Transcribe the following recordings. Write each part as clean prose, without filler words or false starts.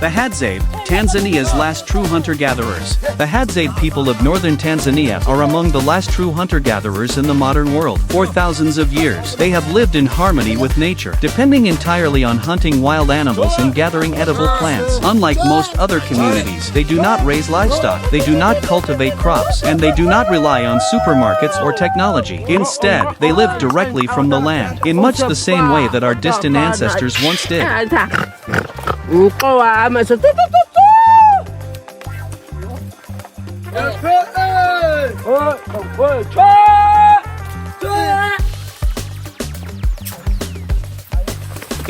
The Hadza, Tanzania's last true hunter-gatherers. The Hadza people of northern Tanzania are among the last true hunter-gatherers in the modern world. For thousands of years, they have lived in harmony with nature, depending entirely on hunting wild animals and gathering edible plants. Unlike most other communities, they do not raise livestock, they do not cultivate crops, and they do not rely on supermarkets or technology. Instead, they live directly from the land, in much the same way that our distant ancestors once did.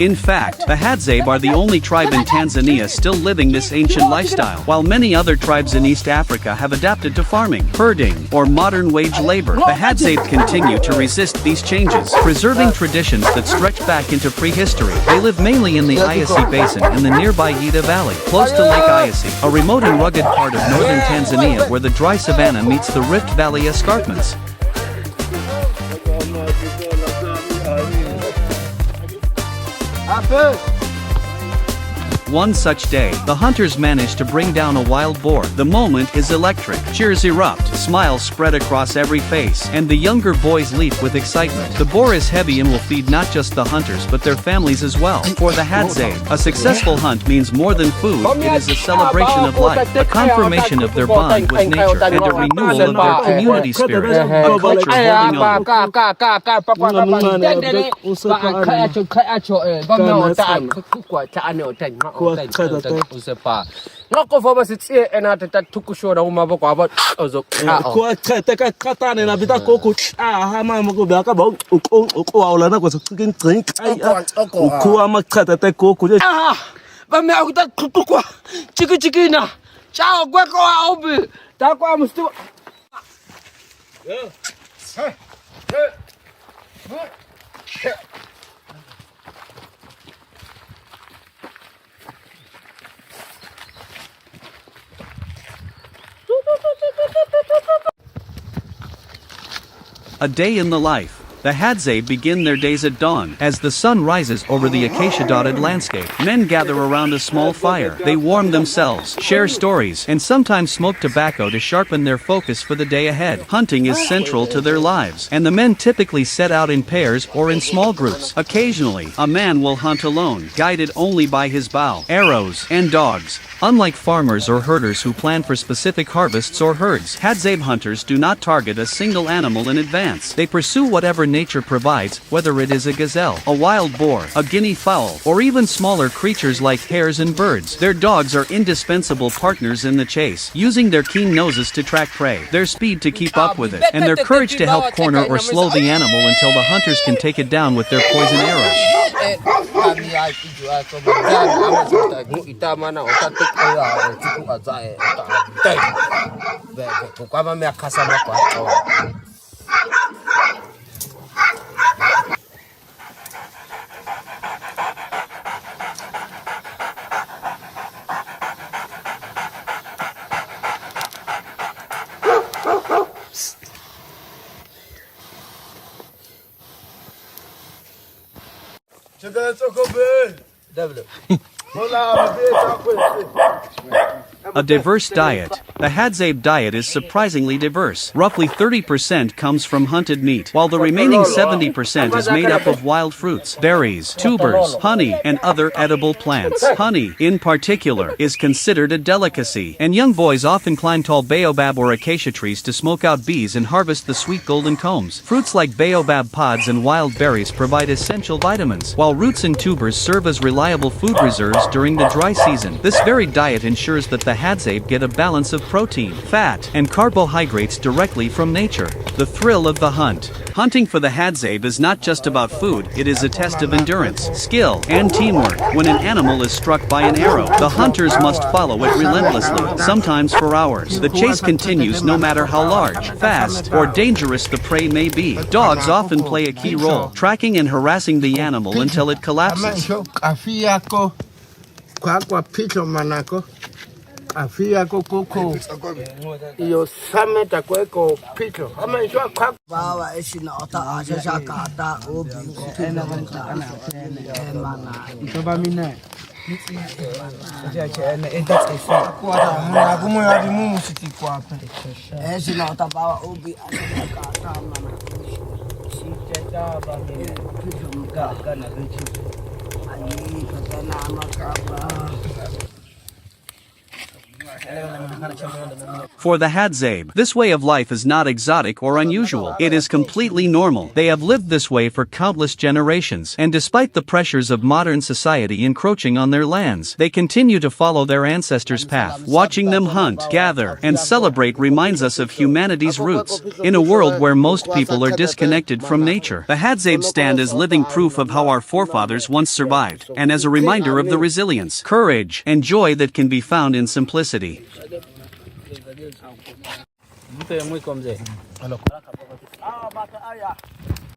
In fact, the Hadza are the only tribe in Tanzania still living this ancient lifestyle, while many other tribes in East Africa have adapted to farming, herding, or modern wage labor. The Hadza continue to resist these changes, preserving traditions that stretch back into prehistory. They live mainly in the Ayasi Basin and the nearby Yida Valley, close to Lake Ayasi, a remote and rugged part of northern Tanzania where the dry savanna meets the Rift Valley escarpments. One such day, the hunters manage to bring down a wild boar. The moment is electric. Cheers erupt, smiles spread across every face, and the younger boys leap with excitement. The boar is heavy and will feed not just the hunters but their families as well. For the Hadza, a successful hunt means more than food. It is a celebration of life, a confirmation of their bond with nature, and a renewal of their community spirit, a culture holding on. A day in the life. The Hadza begin their days at dawn. As the sun rises over the acacia-dotted landscape, men gather around a small fire. They warm themselves, share stories, and sometimes smoke tobacco to sharpen their focus for the day ahead. Hunting is central to their lives, and the men typically set out in pairs or in small groups. Occasionally, a man will hunt alone, guided only by his bow, arrows, and dogs. Unlike farmers or herders who plan for specific harvests or herds, Hadza hunters do not target a single animal in advance. They pursue whatever nature provides, whether it is a gazelle, a wild boar, a guinea fowl, or even smaller creatures like hares and birds. Their dogs are indispensable partners in the chase, using their keen noses to track prey, their speed to keep up with it, and their courage to help corner or slow the animal until the hunters can take it down with their poison arrows. A diverse diet. The Hadza diet is surprisingly diverse. Roughly 30% comes from hunted meat, while the remaining 70% is made up of wild fruits, berries, tubers, honey, and other edible plants. Honey, in particular, is considered a delicacy, and young boys often climb tall baobab or acacia trees to smoke out bees and harvest the sweet golden combs. Fruits like baobab pods and wild berries provide essential vitamins, while roots and tubers serve as reliable food reserves during the dry season. This varied diet ensures that the Hadza get a balance of protein, fat, and carbohydrates directly from nature. The thrill of the hunt. Hunting for the Hadza is not just about food, it is a test of endurance, skill, and teamwork. When an animal is struck by an arrow, the hunters must follow it relentlessly, sometimes for hours. The chase continues no matter how large, fast, or dangerous the prey may be. Dogs often play a key role, tracking and harassing the animal until it collapses. Afia koko yo sameta kweko pito ama ishwa kwa bawa eshina ota ashasha kata obi ena mana itoba mina akumo ya bimu musiti kwa hapa eshina ota bawa obi ashasha kata mana shiteta ba pito mkaka na bichi ani katana amakaba. For the Hadza, this way of life is not exotic or unusual. It is completely normal. They have lived this way for countless generations, and despite the pressures of modern society encroaching on their lands, they continue to follow their ancestors' path. Watching them hunt, gather, and celebrate reminds us of humanity's roots. In a world where most people are disconnected from nature, the Hadza stand as living proof of how our forefathers once survived, and as a reminder of the resilience, courage, and joy that can be found in simplicity. Muito é muito como dizer.